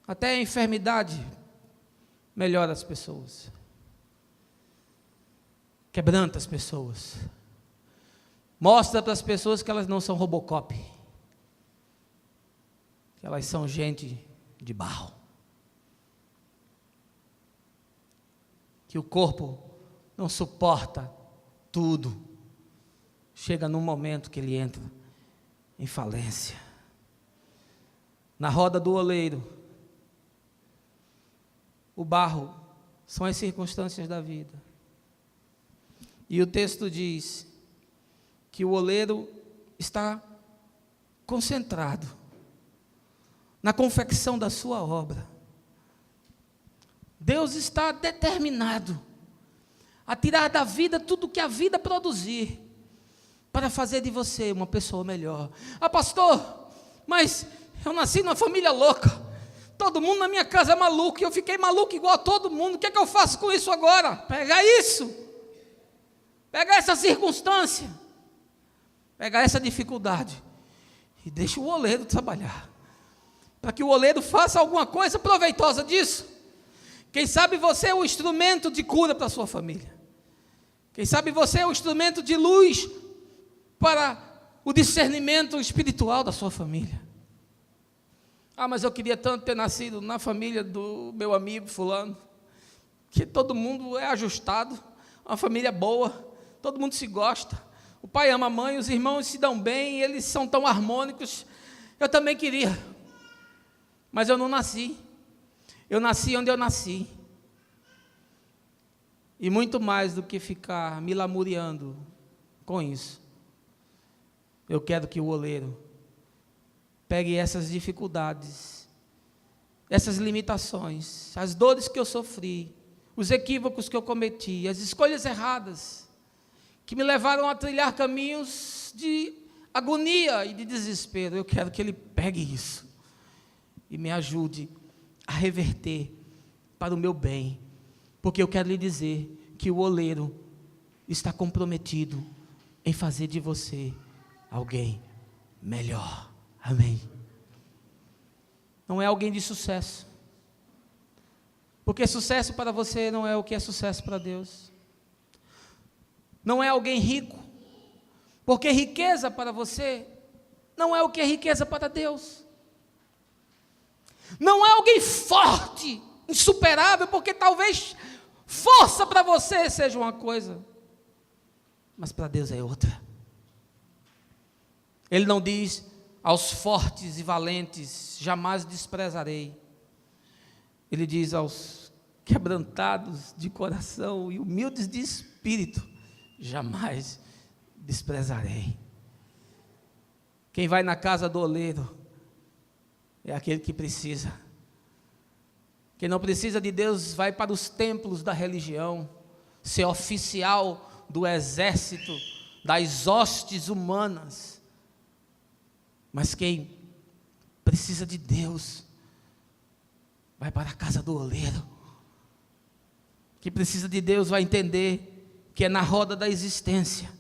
Até a enfermidade melhora as pessoas, quebranta as pessoas, mostra para as pessoas que elas não são Robocop, que elas são gente de barro, que o corpo não suporta tudo, chega num momento que ele entra em falência. Na roda do oleiro, o barro são as circunstâncias da vida. E o texto diz que o oleiro está concentrado na confecção da sua obra. Deus está determinado a tirar da vida tudo que a vida produzir, para fazer de você uma pessoa melhor. Ah, pastor, mas eu nasci numa família louca, todo mundo na minha casa é maluco, e eu fiquei maluco igual a todo mundo, o que é que eu faço com isso agora? Pegar isso, pegar essa circunstância, pegar essa dificuldade, e deixa o oleiro trabalhar, para que o oleiro faça alguma coisa proveitosa disso. Quem sabe você é o instrumento de cura para a sua família, quem sabe você é o instrumento de luz para o discernimento espiritual da sua família. Ah, mas eu queria tanto ter nascido na família do meu amigo fulano, que todo mundo é ajustado, uma família boa, todo mundo se gosta, o pai ama a mãe, os irmãos se dão bem, eles são tão harmônicos. Eu também queria, mas eu não nasci, eu nasci onde eu nasci. E muito mais do que ficar me lamuriando com isso, eu quero que o oleiro pegue essas dificuldades, essas limitações, as dores que eu sofri, os equívocos que eu cometi, as escolhas erradas, que me levaram a trilhar caminhos de agonia e de desespero. Eu quero que ele pegue isso e me ajude a reverter para o meu bem, porque eu quero lhe dizer que o oleiro está comprometido em fazer de você alguém melhor. Amém. Não é alguém de sucesso, porque sucesso para você não é o que é sucesso para Deus. Não é alguém rico, porque riqueza para você não é o que é riqueza para Deus. Não é alguém forte, insuperável, porque talvez força para você seja uma coisa, mas para Deus é outra. Ele não diz: aos fortes e valentes jamais desprezarei. Ele diz: aos quebrantados de coração e humildes de espírito jamais desprezarei. Quem vai na casa do oleiro é aquele que precisa. Quem não precisa de Deus vai para os templos da religião, ser oficial do exército, das hostes humanas. Mas quem precisa de Deus vai para a casa do oleiro. Quem precisa de Deus vai entender que é na roda da existência,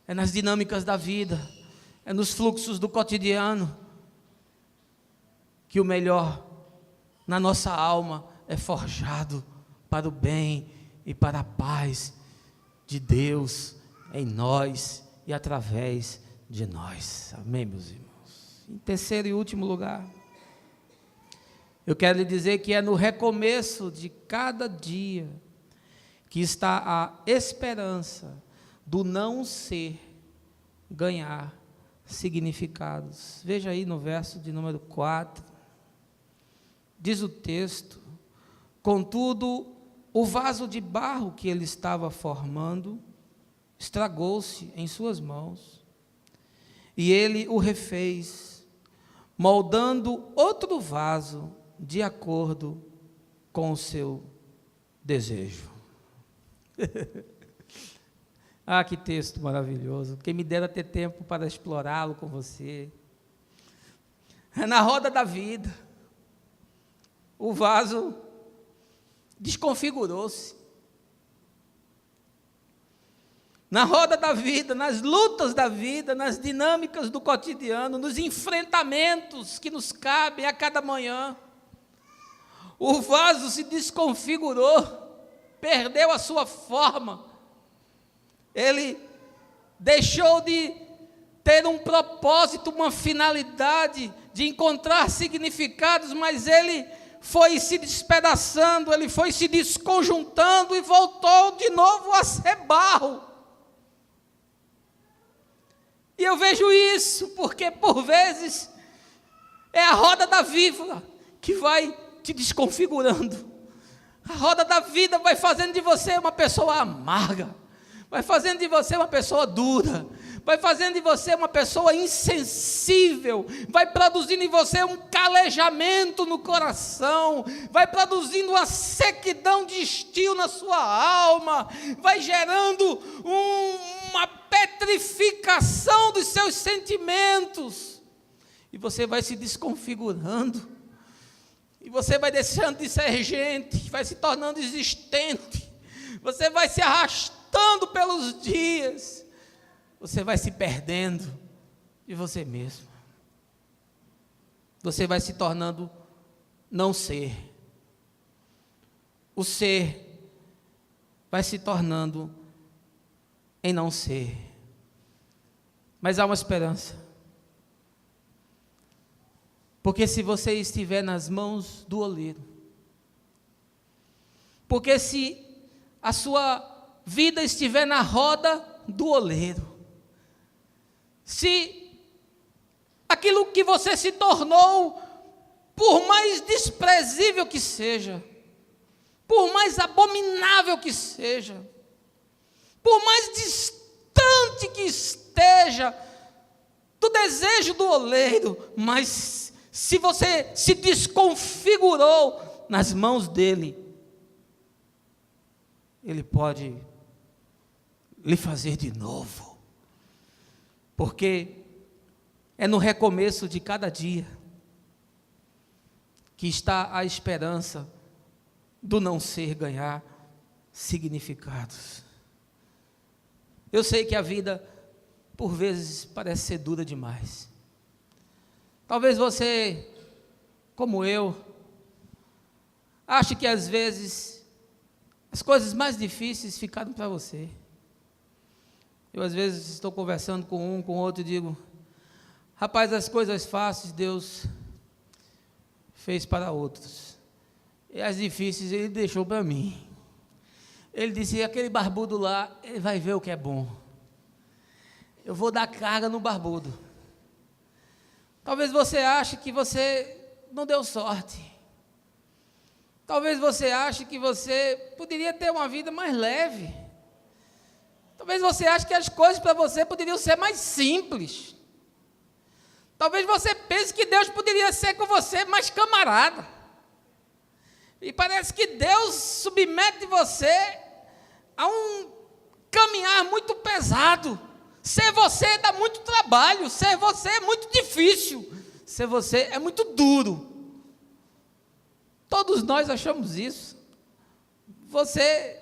é nas dinâmicas da vida, é nos fluxos do cotidiano, que o melhor na nossa alma é forjado para o bem e para a paz de Deus em nós e através de nós. Amém, meus irmãos? Em terceiro e último lugar, eu quero lhe dizer que é no recomeço de cada dia que está a esperança do não ser ganhar significados. Veja aí no verso de número 4, diz o texto: contudo, o vaso de barro que ele estava formando estragou-se em suas mãos, e ele o refez, moldando outro vaso de acordo com o seu desejo. Ah, que texto maravilhoso. Quem me dera ter tempo para explorá-lo com você. Na roda da vida, o vaso desconfigurou-se. Na roda da vida, nas lutas da vida, nas dinâmicas do cotidiano, nos enfrentamentos que nos cabem a cada manhã, o vaso se desconfigurou, perdeu a sua forma. Ele deixou de ter um propósito, uma finalidade, de encontrar significados, mas ele foi se despedaçando, ele foi se desconjuntando e voltou de novo a ser barro. E eu vejo isso porque, por vezes, é a roda da vida que vai te desconfigurando. A roda da vida vai fazendo de você uma pessoa amarga, vai fazendo de você uma pessoa dura, vai fazendo de você uma pessoa insensível, vai produzindo em você um calejamento no coração, vai produzindo uma sequidão de estio na sua alma, vai gerando uma petrificação dos seus sentimentos, e você vai se desconfigurando, e você vai deixando de ser gente, vai se tornando existente, você vai se arrastando pelos dias, você vai se perdendo de você mesmo, você vai se tornando não ser, o ser vai se tornando em não ser, mas há uma esperança, porque se você estiver nas mãos do oleiro, porque se a sua vida estiver na roda do oleiro, se aquilo que você se tornou, por mais desprezível que seja, por mais abominável que seja, por mais distante que esteja do desejo do oleiro, mas se você se desconfigurou nas mãos dele, ele pode lhe fazer de novo, porque é no recomeço de cada dia que está a esperança do não ser ganhar significados. Eu sei que a vida, por vezes, parece ser dura demais. Talvez você, como eu, ache que às vezes as coisas mais difíceis ficaram para você. Eu às vezes estou conversando com um, com outro e digo: rapaz, as coisas fáceis Deus fez para outros, e as difíceis Ele deixou para mim. Ele disse: aquele barbudo lá, ele vai ver o que é bom, eu vou dar carga no barbudo. Talvez você ache que você não deu sorte, talvez você ache que você poderia ter uma vida mais leve, talvez você ache que as coisas para você poderiam ser mais simples, talvez você pense que Deus poderia ser com você mais camarada, e parece que Deus submete você a um caminhar muito pesado. Ser você dá muito trabalho, ser você é muito difícil, ser você é muito duro. Todos nós achamos isso. Você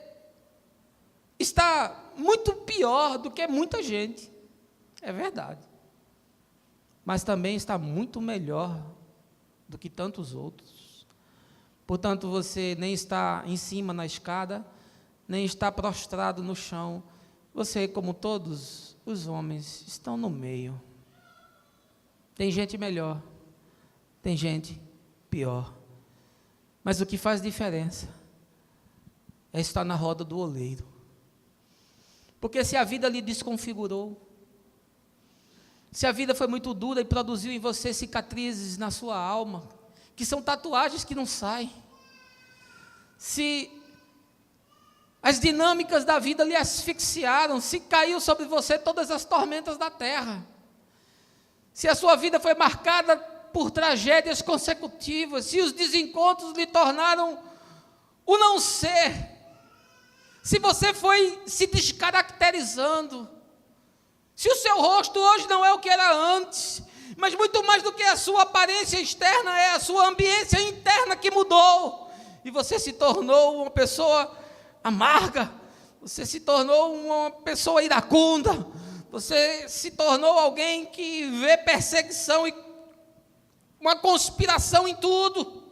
está muito pior do que muita gente, é verdade, mas também está muito melhor do que tantos outros. Portanto, você nem está em cima na escada, nem está prostrado no chão. Você, como todos os homens, estão no meio. Tem gente melhor, tem gente pior, mas o que faz diferença é estar na roda do oleiro. Porque se a vida lhe desconfigurou, se a vida foi muito dura e produziu em você cicatrizes na sua alma, que são tatuagens que não saem, se as dinâmicas da vida lhe asfixiaram, se caiu sobre você todas as tormentas da terra, se a sua vida foi marcada por tragédias consecutivas, se os desencontros lhe tornaram o não ser, se você foi se descaracterizando, se o seu rosto hoje não é o que era antes, mas muito mais do que a sua aparência externa, é a sua ambiência interna que mudou, e você se tornou uma pessoa amarga, você se tornou uma pessoa iracunda, você se tornou alguém que vê perseguição e uma conspiração em tudo,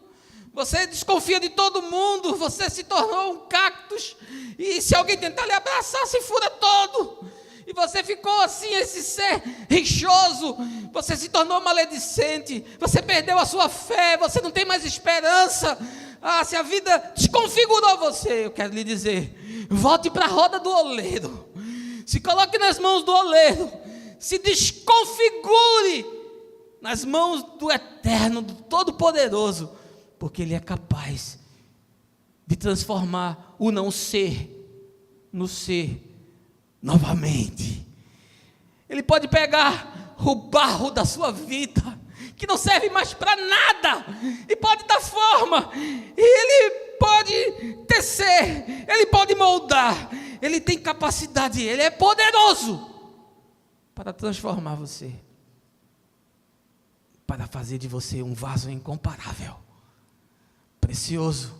você desconfia de todo mundo, você se tornou um cactus, e se alguém tentar lhe abraçar, se fura todo, e você ficou assim, esse ser rixoso, você se tornou maledicente, você perdeu a sua fé, você não tem mais esperança. Se a vida desconfigurou você, eu quero lhe dizer, volte para a roda do oleiro, se coloque nas mãos do oleiro, se desconfigure nas mãos do Eterno, do Todo-Poderoso, porque Ele é capaz de transformar o não ser no ser novamente. Ele pode pegar o barro da sua vida, que não serve mais para nada, e pode dar forma, e Ele pode tecer, Ele pode moldar, Ele tem capacidade, Ele é poderoso para transformar você, para fazer de você um vaso incomparável, precioso,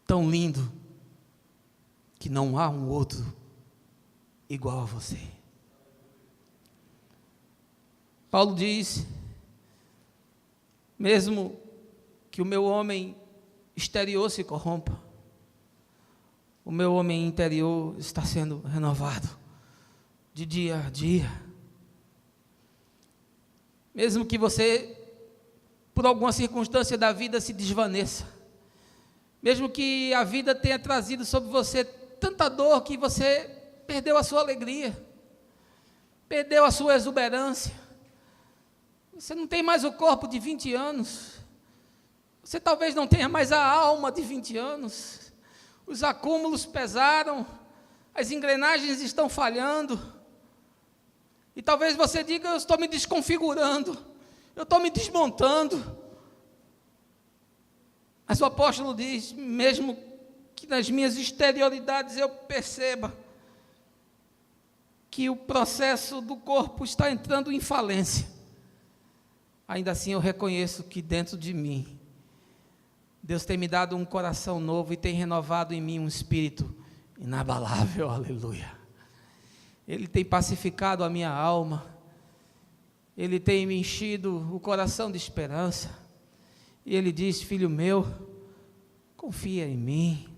tão lindo, que não há um outro igual a você. Paulo diz, mesmo que o meu homem exterior se corrompa, o meu homem interior está sendo renovado de dia a dia. Mesmo que você, por alguma circunstância da vida, se desvaneça, mesmo que a vida tenha trazido sobre você tanta dor que você perdeu a sua alegria, perdeu a sua exuberância, você não tem mais o corpo de 20 anos, você talvez não tenha mais a alma de 20 anos, os acúmulos pesaram, as engrenagens estão falhando, e talvez você diga, eu estou me desconfigurando, eu estou me desmontando, mas o apóstolo diz, mesmo que nas minhas exterioridades eu perceba que o processo do corpo está entrando em falência, ainda assim eu reconheço que dentro de mim, Deus tem me dado um coração novo e tem renovado em mim um espírito inabalável, aleluia. Ele tem pacificado a minha alma, Ele tem me enchido o coração de esperança, e Ele diz, filho meu, confia em mim,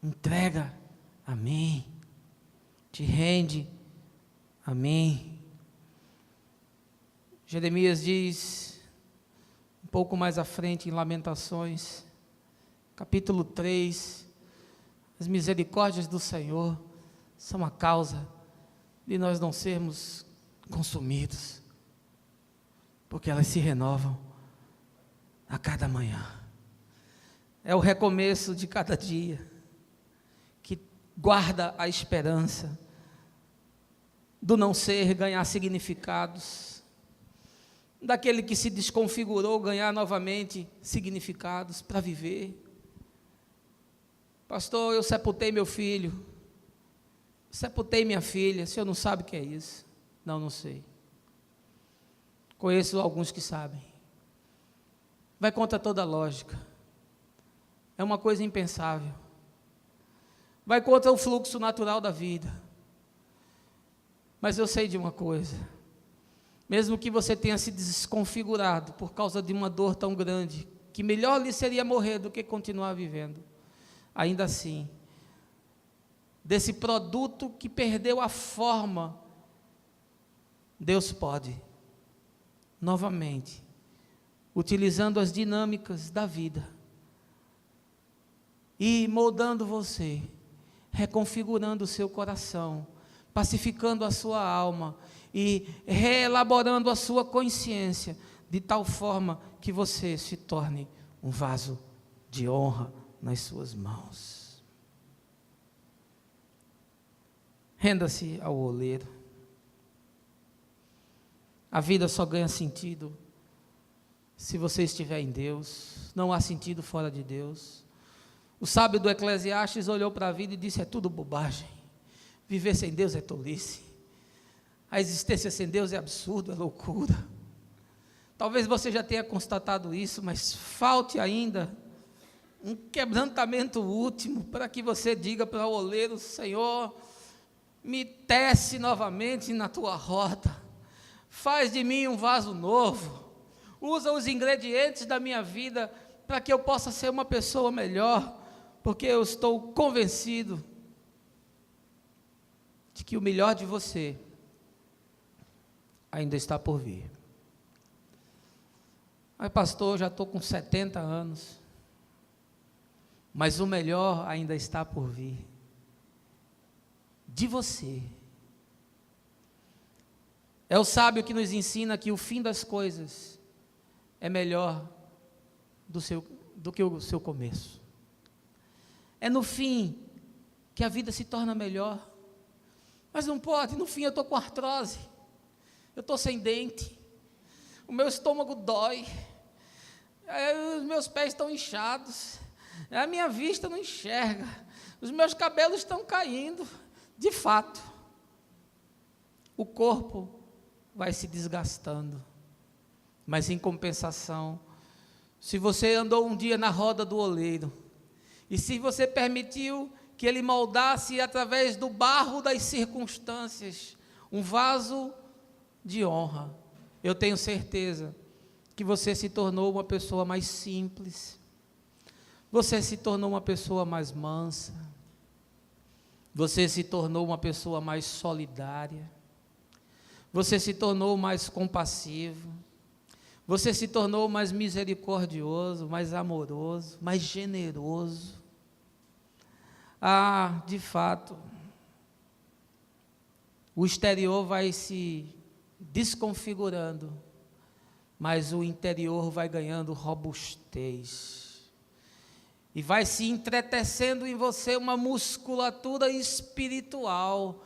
entrega a mim, te rende a mim. Jeremias diz, um pouco mais à frente em Lamentações, capítulo 3, as misericórdias do Senhor são a causa de nós não sermos consumidos, porque elas se renovam a cada manhã, é o recomeço de cada dia, que guarda a esperança do não ser ganhar significados, daquele que se desconfigurou ganhar novamente significados para viver. Pastor, eu sepultei meu filho, sepultei minha filha, o senhor não sabe o que é isso? Não, não sei. Conheço alguns que sabem. Vai contra toda a lógica. É uma coisa impensável. Vai contra o fluxo natural da vida. Mas eu sei de uma coisa. Mesmo que você tenha se desconfigurado por causa de uma dor tão grande, que melhor lhe seria morrer do que continuar vivendo, ainda assim, desse produto que perdeu a forma, Deus pode, novamente, utilizando as dinâmicas da vida, e moldando você, reconfigurando o seu coração, pacificando a sua alma, e reelaborando a sua consciência, de tal forma que você se torne um vaso de honra nas suas mãos. Renda-se ao oleiro. A vida só ganha sentido se você estiver em Deus, não há sentido fora de Deus. O sábio do Eclesiastes olhou para a vida e disse: é tudo bobagem. Viver sem Deus é tolice. A existência sem Deus é absurdo, é loucura. Talvez você já tenha constatado isso, mas falte ainda um quebrantamento último para que você diga para o oleiro: Senhor, me tece novamente na tua roda, faz de mim um vaso novo, usa os ingredientes da minha vida para que eu possa ser uma pessoa melhor, porque eu estou convencido de que o melhor de você ainda está por vir. Mas pastor, eu já estou com 70 anos, mas o melhor ainda está por vir, de você. É o sábio que nos ensina que o fim das coisas é melhor do que o seu começo. É no fim que a vida se torna melhor. Mas não pode, no fim eu estou com artrose, eu estou sem dente, o meu estômago dói, os meus pés estão inchados, a minha vista não enxerga, os meus cabelos estão caindo. De fato, o corpo vai se desgastando, mas em compensação, se você andou um dia na roda do oleiro, e se você permitiu que ele moldasse através do barro das circunstâncias um vaso de honra, eu tenho certeza que você se tornou uma pessoa mais simples, você se tornou uma pessoa mais mansa, você se tornou uma pessoa mais solidária, você se tornou mais compassivo, você se tornou mais misericordioso, mais amoroso, mais generoso. De fato, o exterior vai se desconfigurando, mas o interior vai ganhando robustez. E vai se entretecendo em você uma musculatura espiritual,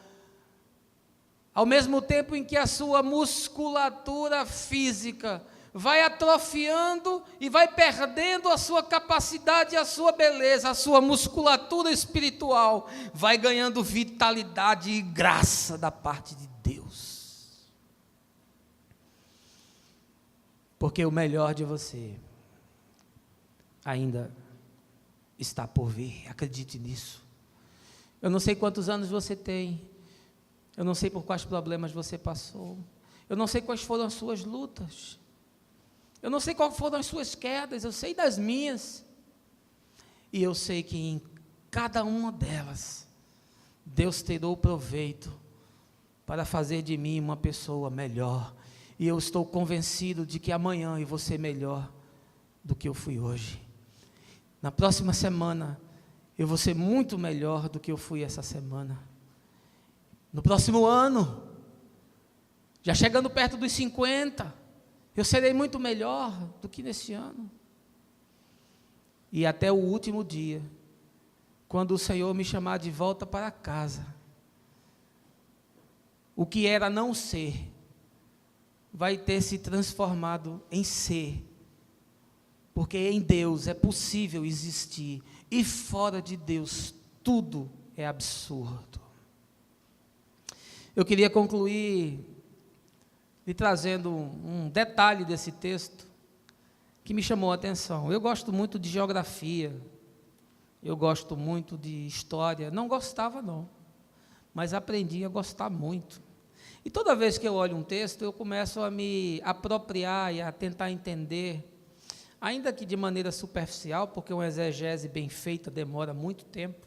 ao mesmo tempo em que a sua musculatura física vai atrofiando e vai perdendo a sua capacidade, a sua beleza, a sua musculatura espiritual vai ganhando vitalidade e graça da parte de Deus. Porque o melhor de você ainda está por vir, acredite nisso. Eu não sei quantos anos você tem, eu não sei por quais problemas você passou, eu não sei quais foram as suas lutas, eu não sei quais foram as suas quedas, eu sei das minhas, e eu sei que em cada uma delas, Deus tirou proveito para fazer de mim uma pessoa melhor, e eu estou convencido de que amanhã eu vou ser melhor do que eu fui hoje. Na próxima semana, eu vou ser muito melhor do que eu fui essa semana. No próximo ano, já chegando perto dos 50, eu serei muito melhor do que nesse ano. E até o último dia, quando o Senhor me chamar de volta para casa, o que era não ser, vai ter se transformado em ser. Porque em Deus é possível existir, e fora de Deus tudo é absurdo. Eu queria concluir lhe trazendo um detalhe desse texto que me chamou a atenção. Eu gosto muito de geografia, eu gosto muito de história, não gostava não, mas aprendi a gostar muito. E toda vez que eu olho um texto, eu começo a me apropriar e a tentar entender, ainda que de maneira superficial, porque uma exegese bem feita demora muito tempo,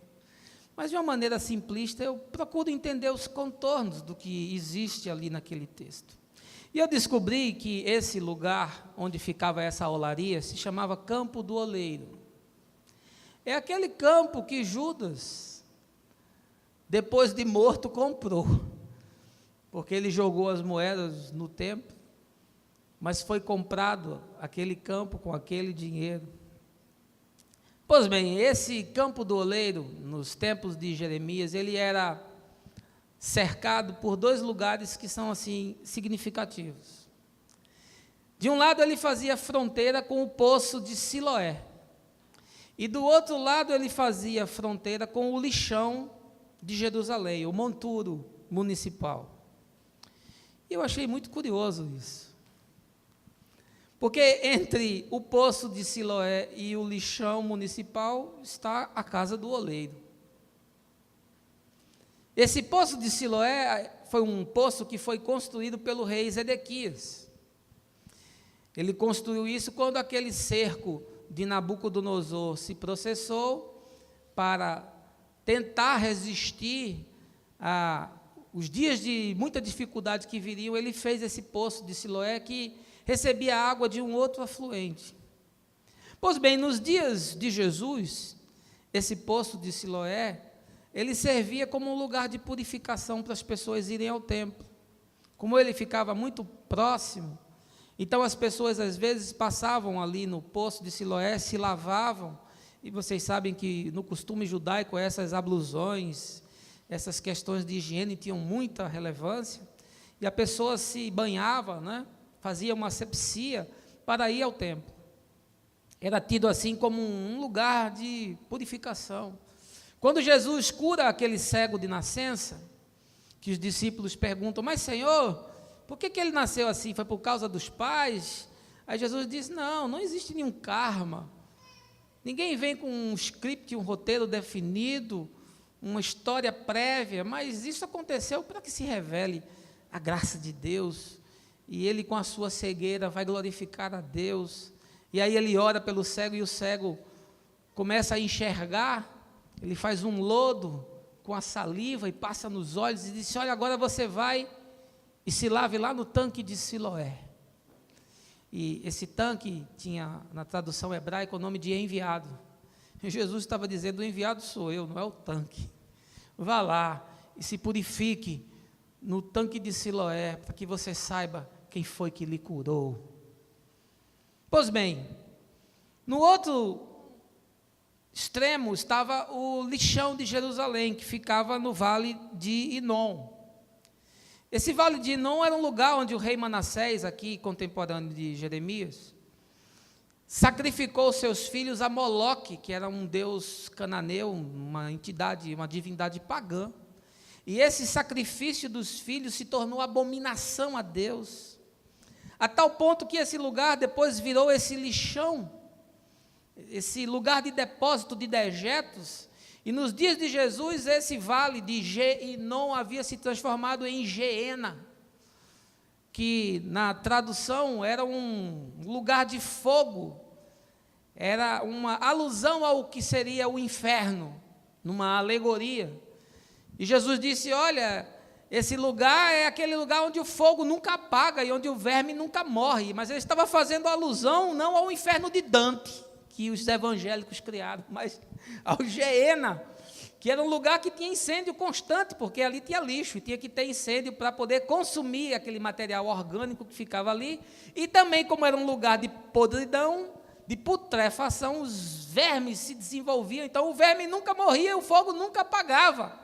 mas de uma maneira simplista eu procuro entender os contornos do que existe ali naquele texto. E eu descobri que esse lugar onde ficava essa olaria se chamava Campo do Oleiro. É aquele campo que Judas, depois de morto, comprou, porque ele jogou as moedas no templo, mas foi comprado aquele campo com aquele dinheiro. Pois bem, esse Campo do Oleiro, nos tempos de Jeremias, ele era cercado por dois lugares que são assim significativos. De um lado ele fazia fronteira com o poço de Siloé, E do outro lado ele fazia fronteira com o lixão de Jerusalém, o monturo municipal. E eu achei muito curioso isso. Porque entre o poço de Siloé e o lixão municipal está a casa do oleiro. Esse poço de Siloé foi um poço que foi construído pelo rei Zedequias. Ele construiu isso quando aquele cerco de Nabucodonosor se processou para tentar resistir os dias de muita dificuldade que viriam. Ele fez esse poço de Siloé que recebia água de um outro afluente. Pois bem, nos dias de Jesus, esse poço de Siloé, ele servia como um lugar de purificação para as pessoas irem ao templo. Como ele ficava muito próximo, então as pessoas às vezes passavam ali no poço de Siloé, se lavavam, e vocês sabem que no costume judaico essas ablusões, essas questões de higiene tinham muita relevância, e a pessoa se banhava, né? Fazia uma asepsia para ir ao templo. Era tido assim como um lugar de purificação. Quando Jesus cura aquele cego de nascença, que os discípulos perguntam, mas Senhor, por que ele nasceu assim? Foi por causa dos pais? Aí Jesus diz, não existe nenhum karma. Ninguém vem com um script, um roteiro definido, uma história prévia, mas isso aconteceu para que se revele a graça de Deus. E ele com a sua cegueira vai glorificar a Deus, e aí ele ora pelo cego, e o cego começa a enxergar, ele faz um lodo com a saliva, e passa nos olhos, e diz, olha, agora você vai, e se lave lá no tanque de Siloé. E esse tanque tinha, na tradução hebraica, o nome de enviado, e Jesus estava dizendo, o enviado sou eu, não é o tanque, vá lá, e se purifique, no tanque de Siloé, para que você saiba quem foi que lhe curou. Pois bem, no outro extremo estava o lixão de Jerusalém, que ficava no vale de Inom. Esse vale de Inom era um lugar onde o rei Manassés, aqui contemporâneo de Jeremias, sacrificou seus filhos a Moloque, que era um deus cananeu, uma entidade, uma divindade pagã. E esse sacrifício dos filhos se tornou abominação a Deus, a tal ponto que esse lugar depois virou esse lixão, esse lugar de depósito de dejetos, e nos dias de Jesus esse vale de Ge-Inom havia se transformado em Geena, que na tradução era um lugar de fogo, era uma alusão ao que seria o inferno, numa alegoria. E Jesus disse, olha, esse lugar é aquele lugar onde o fogo nunca apaga e onde o verme nunca morre, mas ele estava fazendo alusão não ao inferno de Dante, que os evangélicos criaram, mas ao Geena, que era um lugar que tinha incêndio constante, porque ali tinha lixo, e tinha que ter incêndio para poder consumir aquele material orgânico que ficava ali, e também como era um lugar de podridão, de putrefação, os vermes se desenvolviam, então o verme nunca morria, o fogo nunca apagava.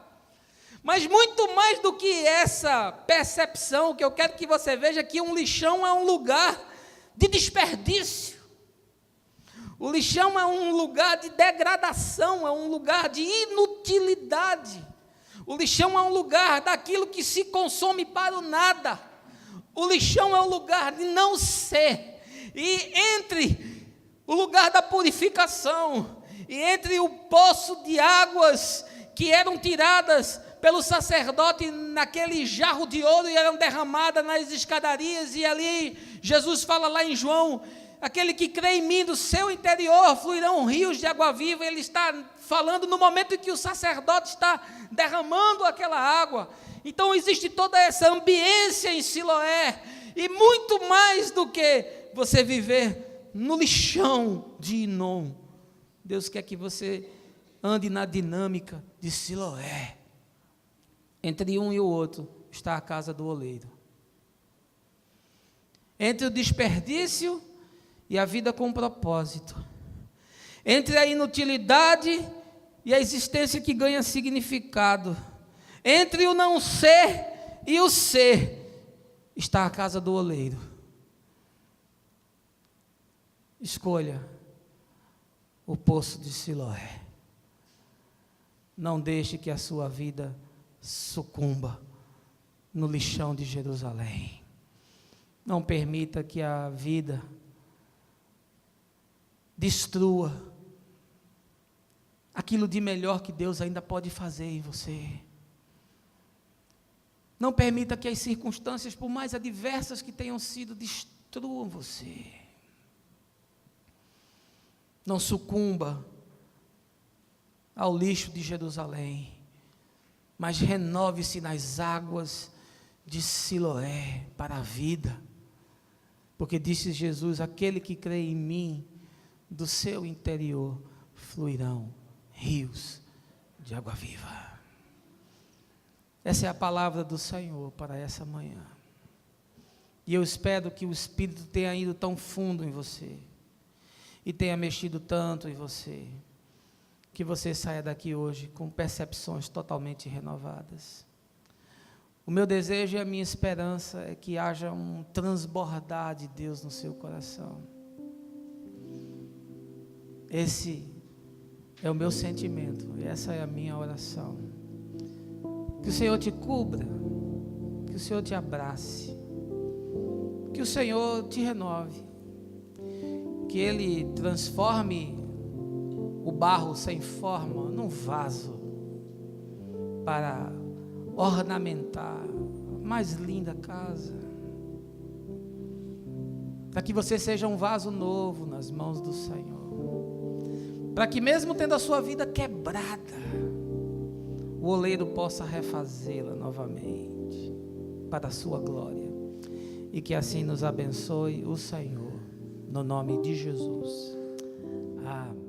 Mas muito mais do que essa percepção, que eu quero que você veja que um lixão é um lugar de desperdício. O lixão é um lugar de degradação, é um lugar de inutilidade. O lixão é um lugar daquilo que se consome para o nada. O lixão é um lugar de não ser. E entre o lugar da purificação e entre o poço de águas que eram tiradas pelo sacerdote naquele jarro de ouro e eram derramadas nas escadarias, e ali Jesus fala lá em João, aquele que crê em mim, do seu interior fluirão rios de água viva. Ele está falando no momento em que o sacerdote está derramando aquela água. Então existe toda essa ambiência em Siloé, e muito mais do que você viver no lixão de Inom. Deus quer que você ande na dinâmica de Siloé. Entre um e o outro está a casa do oleiro. Entre o desperdício e a vida com propósito. Entre a inutilidade e a existência que ganha significado. Entre o não ser e o ser está a casa do oleiro. Escolha o poço de Siloé. Não deixe que a sua vida sucumba no lixão de Jerusalém. Não permita que a vida destrua aquilo de melhor que Deus ainda pode fazer em você. Não permita que as circunstâncias, por mais adversas que tenham sido, destruam você. Não sucumba ao lixo de Jerusalém, mas renove-se nas águas de Siloé para a vida. Porque disse Jesus: aquele que crê em mim, do seu interior fluirão rios de água viva. Essa é a palavra do Senhor para essa manhã. E eu espero que o Espírito tenha ido tão fundo em você, e tenha mexido tanto em você, que você saia daqui hoje com percepções totalmente renovadas. O meu desejo e a minha esperança é que haja um transbordar de Deus no seu coração. Esse é o meu sentimento, essa é a minha oração. Que o Senhor te cubra, que o Senhor te abrace, que o Senhor te renove, que Ele transforme o barro sem forma num vaso para ornamentar a mais linda casa, para que você seja um vaso novo nas mãos do Senhor, para que mesmo tendo a sua vida quebrada, o oleiro possa refazê-la novamente para a sua glória, e que assim nos abençoe o Senhor, no nome de Jesus. Amém.